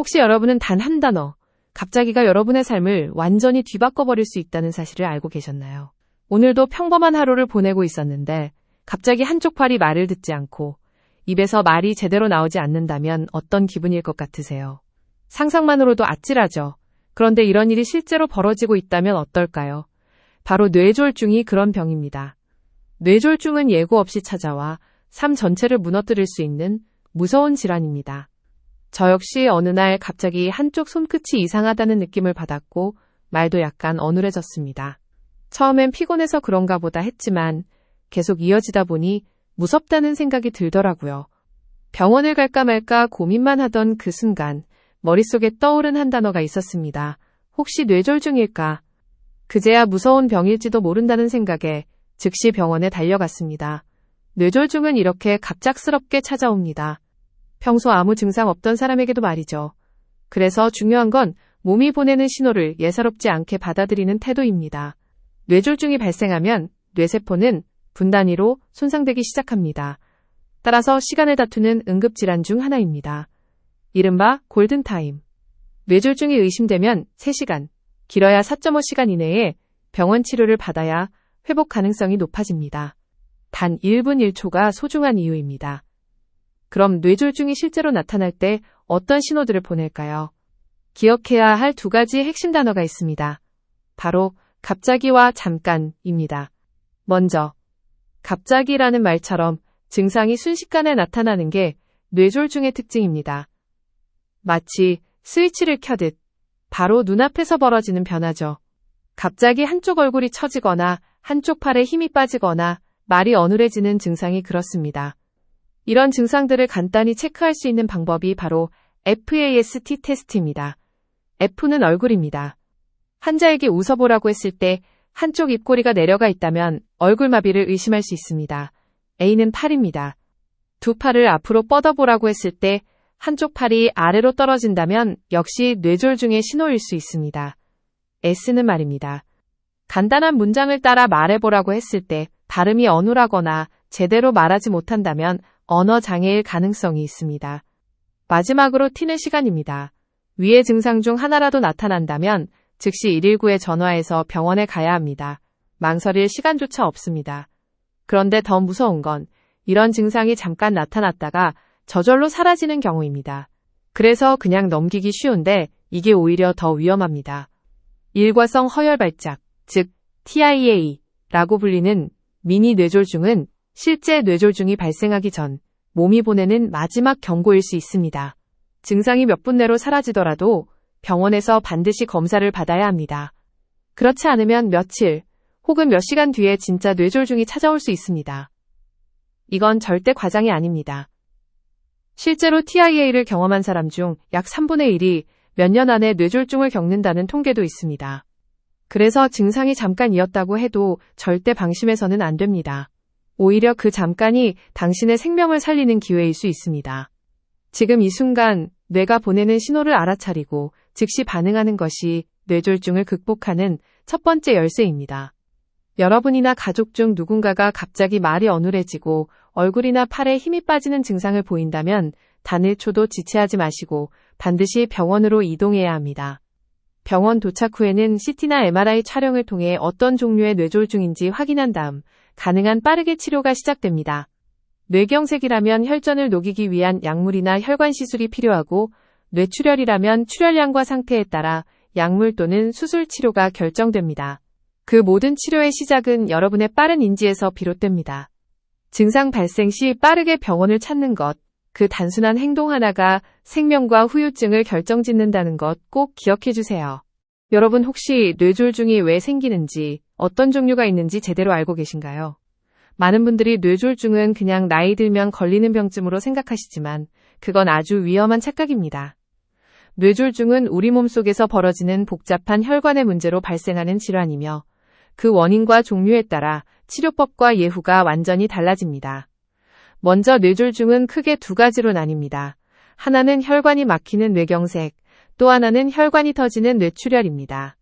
혹시 여러분은 단 한 단어, 갑자기가 여러분의 삶을 완전히 뒤바꿔버릴 수 있다는 사실을 알고 계셨나요? 오늘도 평범한 하루를 보내고 있었는데 갑자기 한쪽 팔이 말을 듣지 않고 입에서 말이 제대로 나오지 않는다면 어떤 기분일 것 같으세요? 상상만으로도 아찔하죠. 그런데 이런 일이 실제로 벌어지고 있다면 어떨까요? 바로 뇌졸중이 그런 병입니다. 뇌졸중은 예고 없이 찾아와 삶 전체를 무너뜨릴 수 있는 무서운 질환입니다. 저 역시 어느 날 갑자기 한쪽 손끝이 이상하다는 느낌을 받았고 말도 약간 어눌해졌습니다. 처음엔 피곤해서 그런가 보다 했지만 계속 이어지다 보니 무섭다는 생각이 들더라고요. 병원을 갈까 말까 고민만 하던 그 순간 머릿속에 떠오른 한 단어가 있었습니다. 혹시 뇌졸중일까? 그제야 무서운 병일지도 모른다는 생각에 즉시 병원에 달려갔습니다. 뇌졸중은 이렇게 갑작스럽게 찾아옵니다. 평소 아무 증상 없던 사람에게도 말이죠. 그래서 중요한 건 몸이 보내는 신호를 예사롭지 않게 받아들이는 태도입니다. 뇌졸중이 발생하면 뇌세포는 분단위로 손상되기 시작합니다. 따라서 시간을 다투는 응급질환 중 하나입니다. 이른바 골든타임. 뇌졸중이 의심되면 3시간, 길어야 4.5시간 이내에 병원 치료를 받아야 회복 가능성이 높아집니다. 단 1분 1초가 소중한 이유입니다. 그럼 뇌졸중이 실제로 나타날 때 어떤 신호들을 보낼까요? 기억해야 할 2가지 핵심 단어가 있습니다. 바로 갑자기와 잠깐입니다. 먼저 갑자기라는 말처럼 증상이 순식간에 나타나는 게 뇌졸중의 특징입니다. 마치 스위치를 켜듯 바로 눈앞에서 벌어지는 변화죠. 갑자기 한쪽 얼굴이 처지거나 한쪽 팔에 힘이 빠지거나 말이 어눌해지는 증상이 그렇습니다. 이런 증상들을 간단히 체크할 수 있는 방법이 바로 FAST 테스트입니다. F는 얼굴입니다. 환자에게 웃어보라고 했을 때 한쪽 입꼬리가 내려가 있다면 얼굴마비를 의심할 수 있습니다. A는 팔입니다. 2 팔을 앞으로 뻗어보라고 했을 때 한쪽 팔이 아래로 떨어진다면 역시 뇌졸중의 신호일 수 있습니다. S는 말입니다. 간단한 문장을 따라 말해보라고 했을 때 발음이 어눌하거나 제대로 말하지 못한다면 언어장애일 가능성이 있습니다. 마지막으로 T는 시간입니다. 위의 증상 중 하나라도 나타난다면 즉시 119에 전화해서 병원에 가야 합니다. 망설일 시간조차 없습니다. 그런데 더 무서운 건 이런 증상이 잠깐 나타났다가 저절로 사라지는 경우입니다. 그래서 그냥 넘기기 쉬운데 이게 오히려 더 위험합니다. 일과성 허혈 발작, 즉 TIA라고 불리는 미니 뇌졸중은 실제 뇌졸중이 발생하기 전 몸이 보내는 마지막 경고일 수 있습니다. 증상이 몇 분 내로 사라지더라도 병원에서 반드시 검사를 받아야 합니다. 그렇지 않으면 며칠 혹은 몇 시간 뒤에 진짜 뇌졸중이 찾아올 수 있습니다. 이건 절대 과장이 아닙니다. 실제로 TIA를 경험한 사람 중 약 3분의 1이 몇 년 안에 뇌졸중을 겪는다는 통계도 있습니다. 그래서 증상이 잠깐이었다고 해도 절대 방심해서는 안 됩니다. 오히려 그 잠깐이 당신의 생명을 살리는 기회일 수 있습니다. 지금 이 순간 뇌가 보내는 신호를 알아차리고 즉시 반응하는 것이 뇌졸중을 극복하는 첫 번째 열쇠입니다. 여러분이나 가족 중 누군가가 갑자기 말이 어눌해지고 얼굴이나 팔에 힘이 빠지는 증상을 보인다면 단 1초도 지체하지 마시고 반드시 병원으로 이동해야 합니다. 병원 도착 후에는 CT나 MRI 촬영을 통해 어떤 종류의 뇌졸중인지 확인한 다음 가능한 빠르게 치료가 시작됩니다. 뇌경색이라면 혈전을 녹이기 위한 약물이나 혈관 시술이 필요하고 뇌출혈이라면 출혈량과 상태에 따라 약물 또는 수술 치료가 결정됩니다. 그 모든 치료의 시작은 여러분의 빠른 인지에서 비롯됩니다. 증상 발생 시 빠르게 병원을 찾는 것, 그 단순한 행동 하나가 생명과 후유증을 결정짓는다는 것 꼭 기억해 주세요. 여러분 혹시 뇌졸중이 왜 생기는지, 어떤 종류가 있는지 제대로 알고 계신가요? 많은 분들이 뇌졸중은 그냥 나이 들면 걸리는 병쯤으로 생각하시지만 그건 아주 위험한 착각입니다. 뇌졸중은 우리 몸속에서 벌어지는 복잡한 혈관의 문제로 발생하는 질환이며 그 원인과 종류에 따라 치료법과 예후가 완전히 달라집니다. 먼저 뇌졸중은 크게 2가지로 나뉩니다. 하나는 혈관이 막히는 뇌경색, 또 하나는 혈관이 터지는 뇌출혈입니다.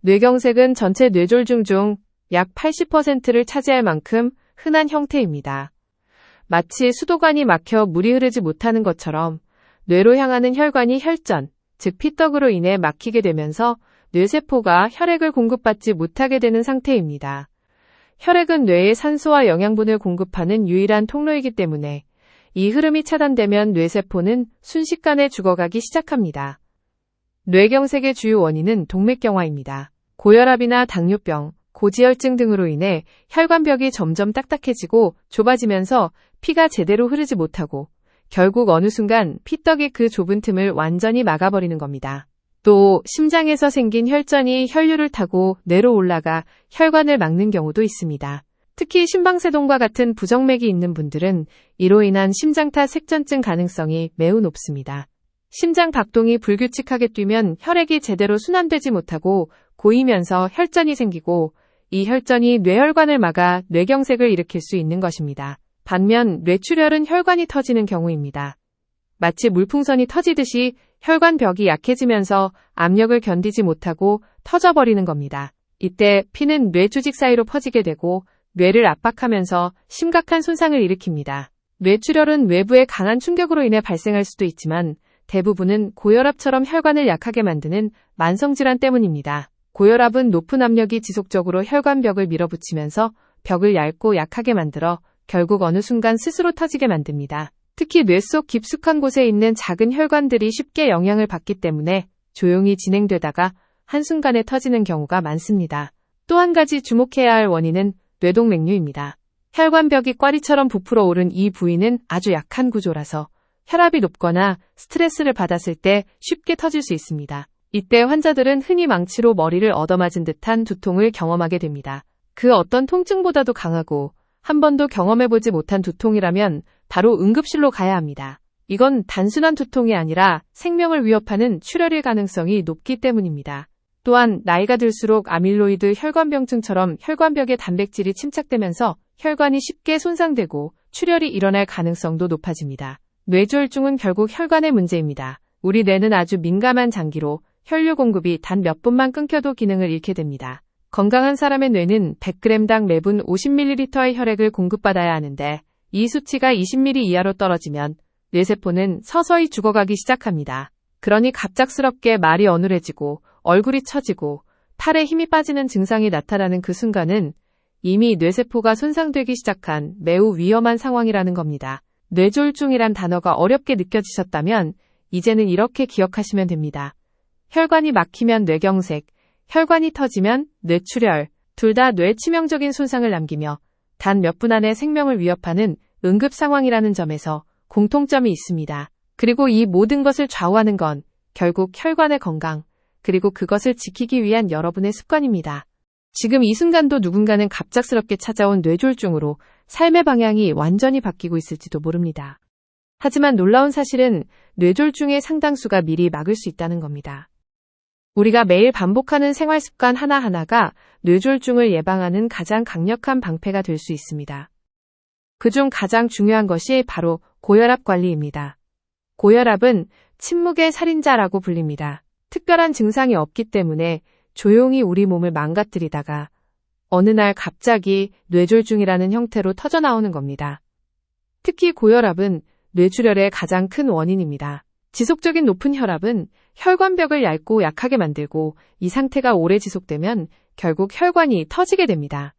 뇌경색은 전체 뇌졸중 중 약 80%를 차지할 만큼 흔한 형태입니다. 마치 수도관이 막혀 물이 흐르지 못하는 것처럼 뇌로 향하는 혈관이 혈전, 즉 피떡으로 인해 막히게 되면서 뇌세포가 혈액을 공급받지 못하게 되는 상태입니다. 혈액은 뇌에 산소와 영양분을 공급하는 유일한 통로이기 때문에 이 흐름이 차단되면 뇌세포는 순식간에 죽어가기 시작합니다. 뇌경색의 주요 원인은 동맥경화입니다. 고혈압이나 당뇨병, 고지혈증 등으로 인해 혈관벽이 점점 딱딱해지고 좁아지면서 피가 제대로 흐르지 못하고 결국 어느 순간 피떡이 그 좁은 틈을 완전히 막아버리는 겁니다. 또 심장에서 생긴 혈전이 혈류를 타고 뇌로 올라가 혈관을 막는 경우도 있습니다. 특히 심방세동과 같은 부정맥이 있는 분들은 이로 인한 심장타 색전증 가능성이 매우 높습니다. 심장 박동이 불규칙하게 뛰면 혈액이 제대로 순환되지 못하고 고이면서 혈전이 생기고 이 혈전이 뇌혈관을 막아 뇌경색을 일으킬 수 있는 것입니다. 반면 뇌출혈은 혈관이 터지는 경우입니다. 마치 물풍선이 터지듯이 혈관벽이 약해지면서 압력을 견디지 못하고 터져버리는 겁니다. 이때 피는 뇌 조직 사이로 퍼지게 되고 뇌를 압박하면서 심각한 손상을 일으킵니다. 뇌출혈은 외부의 강한 충격으로 인해 발생할 수도 있지만 대부분은 고혈압처럼 혈관을 약하게 만드는 만성질환 때문입니다. 고혈압은 높은 압력이 지속적으로 혈관벽을 밀어붙이면서 벽을 얇고 약하게 만들어 결국 어느 순간 스스로 터지게 만듭니다. 특히 뇌 속 깊숙한 곳에 있는 작은 혈관들이 쉽게 영향을 받기 때문에 조용히 진행되다가 한순간에 터지는 경우가 많습니다. 또 한 가지 주목해야 할 원인은 뇌동맥류입니다. 혈관벽이 꽈리처럼 부풀어 오른 이 부위는 아주 약한 구조라서 혈압이 높거나 스트레스를 받았을 때 쉽게 터질 수 있습니다. 이때 환자들은 흔히 망치로 머리를 얻어맞은 듯한 두통을 경험하게 됩니다. 그 어떤 통증보다도 강하고 한 번도 경험해보지 못한 두통이라면 바로 응급실로 가야 합니다. 이건 단순한 두통이 아니라 생명을 위협하는 출혈일 가능성이 높기 때문입니다. 또한 나이가 들수록 아밀로이드 혈관병증처럼 혈관벽에 단백질이 침착되면서 혈관이 쉽게 손상되고 출혈이 일어날 가능성도 높아집니다. 뇌졸중은 결국 혈관의 문제입니다. 우리 뇌는 아주 민감한 장기로 혈류 공급이 단 몇 분만 끊겨도 기능을 잃게 됩니다. 건강한 사람의 뇌는 100g당 매분 50ml의 혈액을 공급받아야 하는데 이 수치가 20ml 이하로 떨어지면 뇌세포는 서서히 죽어가기 시작합니다. 그러니 갑작스럽게 말이 어눌해지고 얼굴이 처지고 팔에 힘이 빠지는 증상이 나타나는 그 순간은 이미 뇌세포가 손상되기 시작한 매우 위험한 상황이라는 겁니다. 뇌졸중이란 단어가 어렵게 느껴지셨다면 이제는 이렇게 기억하시면 됩니다. 혈관이 막히면 뇌경색, 혈관이 터지면 뇌출혈, 둘 다 뇌에 치명적인 손상을 남기며 단 몇 분 안에 생명을 위협하는 응급 상황이라는 점에서 공통점이 있습니다. 그리고 이 모든 것을 좌우하는 건 결국 혈관의 건강, 그리고 그것을 지키기 위한 여러분의 습관입니다. 지금 이 순간도 누군가는 갑작스럽게 찾아온 뇌졸중으로 삶의 방향이 완전히 바뀌고 있을지도 모릅니다. 하지만 놀라운 사실은 뇌졸중의 상당수가 미리 막을 수 있다는 겁니다. 우리가 매일 반복하는 생활 습관 하나하나가 뇌졸중을 예방하는 가장 강력한 방패가 될 수 있습니다. 그중 가장 중요한 것이 바로 고혈압 관리입니다. 고혈압은 침묵의 살인자라고 불립니다. 특별한 증상이 없기 때문에 조용히 우리 몸을 망가뜨리다가 어느 날 갑자기 뇌졸중이라는 형태로 터져나오는 겁니다. 특히 고혈압은 뇌출혈의 가장 큰 원인입니다. 지속적인 높은 혈압은 혈관벽을 얇고 약하게 만들고 이 상태가 오래 지속되면 결국 혈관이 터지게 됩니다.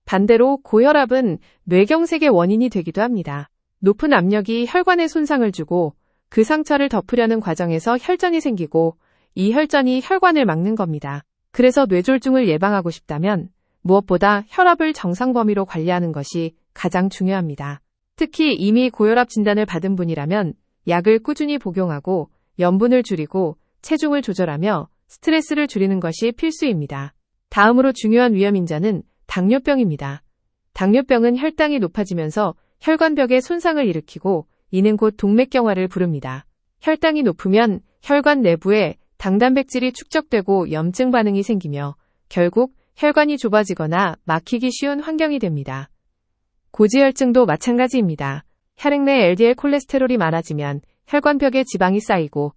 반대로 고혈압은 뇌경색의 원인이 되기도 합니다. 높은 압력이 혈관에 손상을 주고 그 상처를 덮으려는 과정에서 혈전이 생기고 이 혈전이 혈관을 막는 겁니다. 그래서 뇌졸중을 예방하고 싶다면 무엇보다 혈압을 정상 범위로 관리하는 것이 가장 중요합니다. 특히 이미 고혈압 진단을 받은 분이라면 약을 꾸준히 복용하고 염분을 줄이고 체중을 조절하며 스트레스를 줄이는 것이 필수입니다. 다음으로 중요한 위험인자는 당뇨병입니다. 당뇨병은 혈당이 높아지면서 혈관벽에 손상을 일으키고 이는 곧 동맥경화를 부릅니다. 혈당이 높으면 혈관 내부에 당단백질이 축적되고 염증 반응이 생기며 결국 혈관이 좁아지거나 막히기 쉬운 환경이 됩니다. 고지혈증도 마찬가지입니다. 혈액 내 LDL 콜레스테롤이 많아지면 혈관벽에 지방이 쌓이고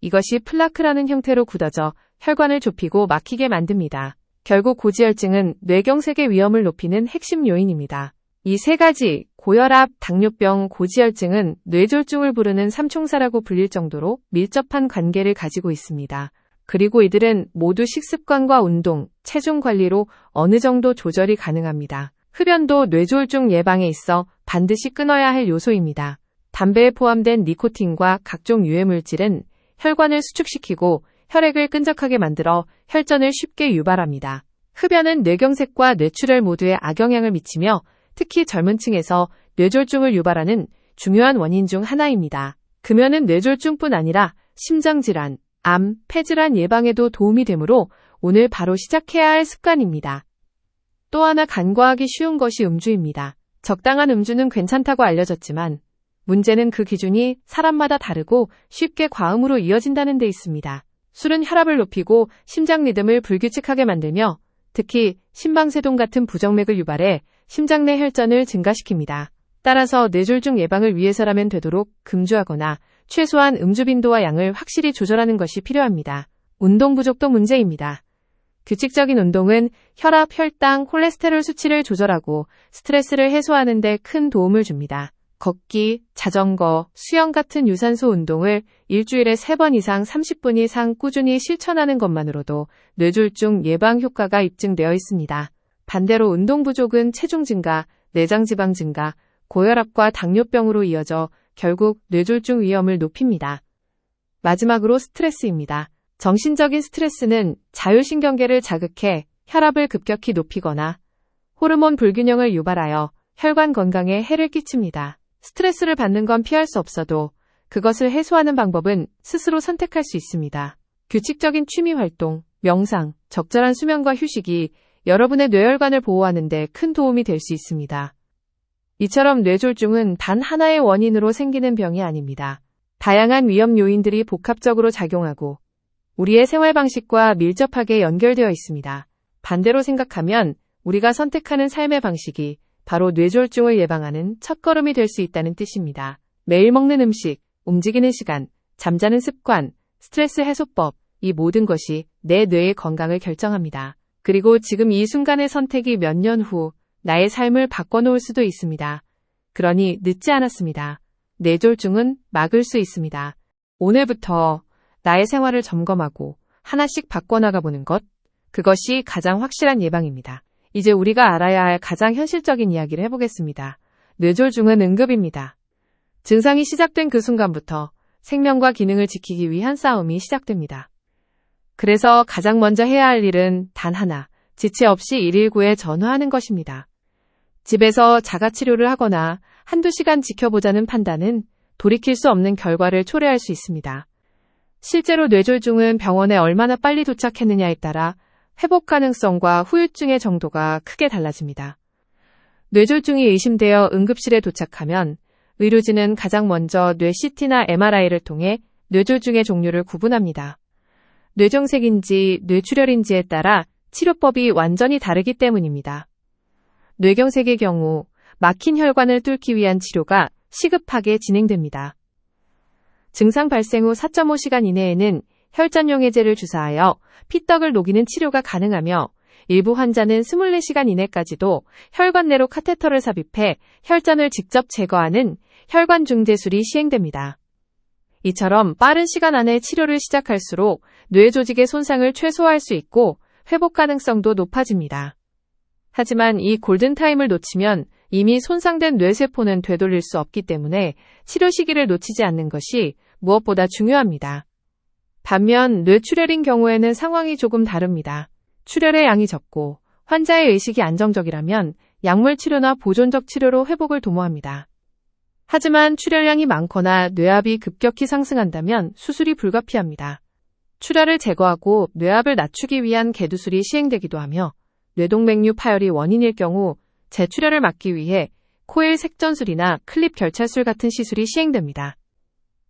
이것이 플라크라는 형태로 굳어져 혈관을 좁히고 막히게 만듭니다. 결국 고지혈증은 뇌경색의 위험을 높이는 핵심 요인입니다. 이 세 가지 고혈압, 당뇨병, 고지혈증은 뇌졸중을 부르는 삼총사라고 불릴 정도로 밀접한 관계를 가지고 있습니다. 그리고 이들은 모두 식습관과 운동, 체중 관리로 어느 정도 조절이 가능합니다. 흡연도 뇌졸중 예방에 있어 반드시 끊어야 할 요소입니다. 담배에 포함된 니코틴과 각종 유해물질은 혈관을 수축시키고 혈액을 끈적하게 만들어 혈전을 쉽게 유발합니다. 흡연은 뇌경색과 뇌출혈 모두에 악영향을 미치며 특히 젊은 층에서 뇌졸중을 유발하는 중요한 원인 중 하나입니다. 금연은 뇌졸중뿐 아니라 심장질환, 암, 폐질환 예방에도 도움이 되므로 오늘 바로 시작해야 할 습관입니다. 또 하나 간과하기 쉬운 것이 음주입니다. 적당한 음주는 괜찮다고 알려졌지만 문제는 그 기준이 사람마다 다르고 쉽게 과음으로 이어진다는 데 있습니다. 술은 혈압을 높이고 심장 리듬을 불규칙하게 만들며 특히 심방세동 같은 부정맥을 유발해 심장 내 혈전을 증가시킵니다. 따라서 뇌졸중 예방을 위해서라면 되도록 금주하거나 최소한 음주 빈도와 양을 확실히 조절하는 것이 필요합니다. 운동 부족도 문제입니다. 규칙적인 운동은 혈압, 혈당, 콜레스테롤 수치를 조절하고 스트레스를 해소하는 데 큰 도움을 줍니다. 걷기, 자전거, 수영 같은 유산소 운동을 일주일에 3번 이상 30분 이상 꾸준히 실천하는 것만으로도 뇌졸중 예방 효과가 입증되어 있습니다. 반대로 운동 부족은 체중 증가, 내장 지방 증가, 고혈압과 당뇨병으로 이어져 결국 뇌졸중 위험을 높입니다. 마지막으로 스트레스입니다. 정신적인 스트레스는 자율신경계를 자극해 혈압을 급격히 높이거나 호르몬 불균형을 유발하여 혈관 건강에 해를 끼칩니다. 스트레스를 받는 건 피할 수 없어도 그것을 해소하는 방법은 스스로 선택할 수 있습니다. 규칙적인 취미 활동, 명상, 적절한 수면과 휴식이 여러분의 뇌혈관을 보호하는 데 큰 도움이 될 수 있습니다. 이처럼 뇌졸중은 단 하나의 원인으로 생기는 병이 아닙니다. 다양한 위험 요인들이 복합적으로 작용하고 우리의 생활 방식과 밀접하게 연결되어 있습니다. 반대로 생각하면 우리가 선택하는 삶의 방식이 바로 뇌졸중을 예방하는 첫걸음이 될 수 있다는 뜻입니다. 매일 먹는 음식, 움직이는 시간, 잠자는 습관, 스트레스 해소법, 이 모든 것이 내 뇌의 건강을 결정합니다. 그리고 지금 이 순간의 선택이 몇 년 후 나의 삶을 바꿔놓을 수도 있습니다. 그러니 늦지 않았습니다. 뇌졸중은 막을 수 있습니다. 오늘부터 나의 생활을 점검하고 하나씩 바꿔나가보는 것, 그것이 가장 확실한 예방입니다. 이제 우리가 알아야 할 가장 현실적인 이야기를 해보겠습니다. 뇌졸중은 응급입니다. 증상이 시작된 그 순간부터 생명과 기능을 지키기 위한 싸움이 시작됩니다. 그래서 가장 먼저 해야 할 일은 단 하나, 지체 없이 119에 전화하는 것입니다. 집에서 자가치료를 하거나 한두 시간 지켜보자는 판단은 돌이킬 수 없는 결과를 초래할 수 있습니다. 실제로 뇌졸중은 병원에 얼마나 빨리 도착했느냐에 따라 회복 가능성과 후유증의 정도가 크게 달라집니다. 뇌졸중이 의심되어 응급실에 도착하면 의료진은 가장 먼저 뇌 CT나 MRI를 통해 뇌졸중의 종류를 구분합니다. 뇌정색인지 뇌출혈인지에 따라 치료법이 완전히 다르기 때문입니다. 뇌경색의 경우 막힌 혈관을 뚫기 위한 치료가 시급하게 진행됩니다. 증상 발생 후 4.5시간 이내에는 혈전용해제를 주사하여 피떡을 녹이는 치료가 가능하며 일부 환자는 24시간 이내까지도 혈관 내로 카테터를 삽입해 혈전을 직접 제거하는 혈관 중재술이 시행됩니다. 이처럼 빠른 시간 안에 치료를 시작할수록 뇌 조직의 손상을 최소화할 수 있고 회복 가능성도 높아집니다. 하지만 이 골든타임을 놓치면 이미 손상된 뇌세포는 되돌릴 수 없기 때문에 치료 시기를 놓치지 않는 것이 무엇보다 중요합니다. 반면 뇌출혈인 경우에는 상황이 조금 다릅니다. 출혈의 양이 적고 환자의 의식이 안정적이라면 약물 치료나 보존적 치료로 회복을 도모합니다. 하지만 출혈량이 많거나 뇌압이 급격히 상승한다면 수술이 불가피합니다. 출혈을 제거하고 뇌압을 낮추기 위한 개두술이 시행되기도 하며 뇌동맥류 파열이 원인일 경우 재출혈을 막기 위해 코일 색전술이나 클립 결찰술 같은 시술이 시행됩니다.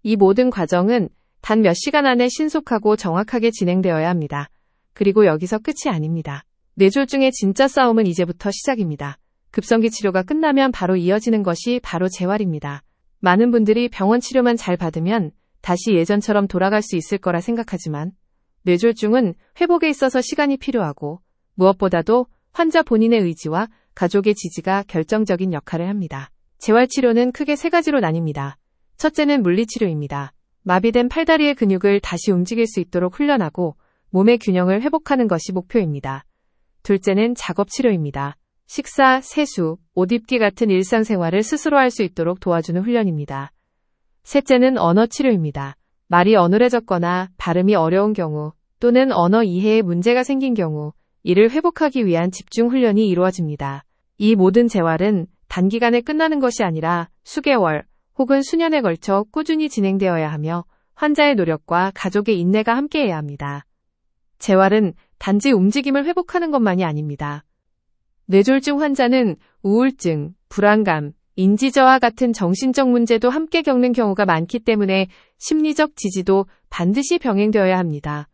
이 모든 과정은 단 몇 시간 안에 신속하고 정확하게 진행되어야 합니다. 그리고 여기서 끝이 아닙니다. 뇌졸중의 진짜 싸움은 이제부터 시작입니다. 급성기 치료가 끝나면 바로 이어지는 것이 바로 재활입니다. 많은 분들이 병원 치료만 잘 받으면 다시 예전처럼 돌아갈 수 있을 거라 생각하지만 뇌졸중은 회복에 있어서 시간이 필요하고 무엇보다도 환자 본인의 의지와 가족의 지지가 결정적인 역할을 합니다. 재활치료는 크게 3가지로 나뉩니다. 첫째는 물리치료입니다. 마비된 팔다리의 근육을 다시 움직일 수 있도록 훈련하고 몸의 균형을 회복하는 것이 목표입니다. 둘째는 작업치료입니다. 식사, 세수, 옷 입기 같은 일상생활을 스스로 할 수 있도록 도와주는 훈련입니다. 셋째는 언어치료입니다. 말이 어눌해졌거나 발음이 어려운 경우 또는 언어 이해에 문제가 생긴 경우 이를 회복하기 위한 집중 훈련이 이루어집니다. 이 모든 재활은 단기간에 끝나는 것이 아니라 수개월 혹은 수년에 걸쳐 꾸준히 진행되어야 하며 환자의 노력과 가족의 인내가 함께해야 합니다. 재활은 단지 움직임을 회복하는 것만이 아닙니다. 뇌졸중 환자는 우울증, 불안감, 인지저하 같은 정신적 문제도 함께 겪는 경우가 많기 때문에 심리적 지지도 반드시 병행되어야 합니다.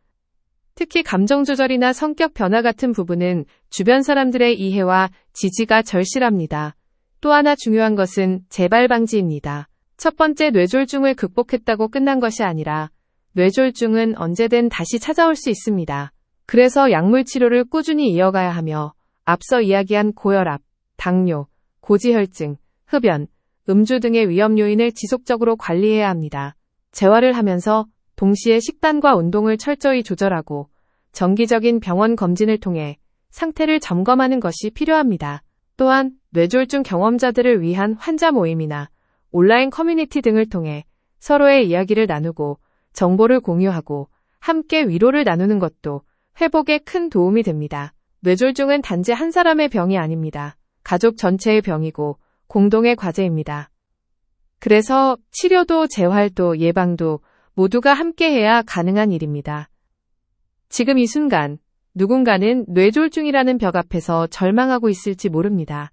특히 감정 조절이나 성격 변화 같은 부분은 주변 사람들의 이해와 지지가 절실합니다. 또 하나 중요한 것은 재발 방지입니다. 첫 번째, 뇌졸중을 극복했다고 끝난 것이 아니라 뇌졸중은 언제든 다시 찾아올 수 있습니다. 그래서 약물 치료를 꾸준히 이어가야 하며 앞서 이야기한 고혈압, 당뇨, 고지혈증, 흡연, 음주 등의 위험 요인을 지속적으로 관리해야 합니다. 재활을 하면서 동시에 식단과 운동을 철저히 조절하고 정기적인 병원 검진을 통해 상태를 점검하는 것이 필요합니다. 또한 뇌졸중 경험자들을 위한 환자 모임이나 온라인 커뮤니티 등을 통해 서로의 이야기를 나누고 정보를 공유하고 함께 위로를 나누는 것도 회복에 큰 도움이 됩니다. 뇌졸중은 단지 한 사람의 병이 아닙니다. 가족 전체의 병이고 공동의 과제입니다. 그래서 치료도 재활도 예방도 모두가 함께해야 가능한 일입니다. 지금 이 순간 누군가는 뇌졸중이라는 벽 앞에서 절망하고 있을지 모릅니다.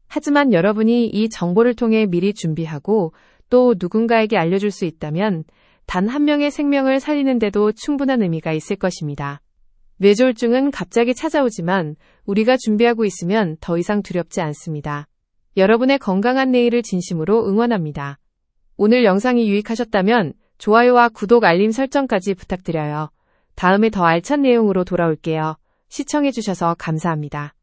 하지만 여러분이 이 정보를 통해 미리 준비하고 또 누군가에게 알려줄 수 있다면 단 한 명의 생명을 살리는 데도 충분한 의미가 있을 것입니다. 뇌졸중은 갑자기 찾아오지만 우리가 준비하고 있으면 더 이상 두렵지 않습니다. 여러분의 건강한 내일을 진심으로 응원합니다. 오늘 영상이 유익하셨다면 좋아요와 구독, 알림 설정까지 부탁드려요. 다음에 더 알찬 내용으로 돌아올게요. 시청해주셔서 감사합니다.